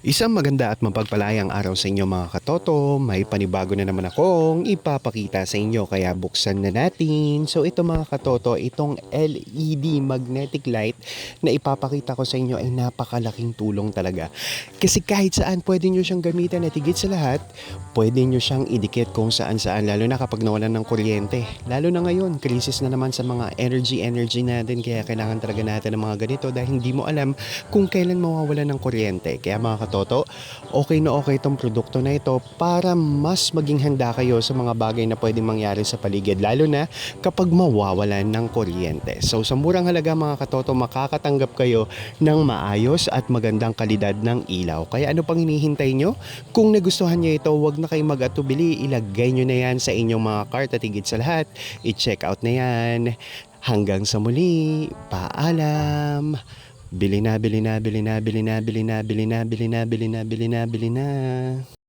Isang maganda at mapagpalayang araw sa inyo mga katoto. May panibago na naman akong ipapakita sa inyo kaya buksan na natin. So ito mga katoto, itong LED magnetic light na ipapakita ko sa inyo ay napakalaking tulong talaga. Kasi kahit saan pwede nyo siyang gamitan at higit sa lahat, pwede nyo siyang idikit kung saan saan lalo na kapag nawalan ng kuryente. Lalo na ngayon, krisis na naman sa mga energy natin kaya kailangan talaga natin ng mga ganito dahil hindi mo alam kung kailan mawawalan ng kuryente. Kaya mga katoto, okay na okay itong produkto na ito para mas maging handa kayo sa mga bagay na pwedeng mangyari sa paligid lalo na kapag mawawalan ng kuryente. So sa murang halaga mga katoto, makakatanggap kayo ng maayos at magandang kalidad ng ilaw. Kaya ano pang hinihintay nyo? Kung nagustuhan nyo ito, huwag na kayong mag-atubili. Ilagay nyo na yan sa inyong mga cart at higit sa lahat, i-check out na yan. Hanggang sa muli, paalam! Bili na, bili na, bili na, bili na, bili na, bili na, bili na, bili na, bili na, bili na.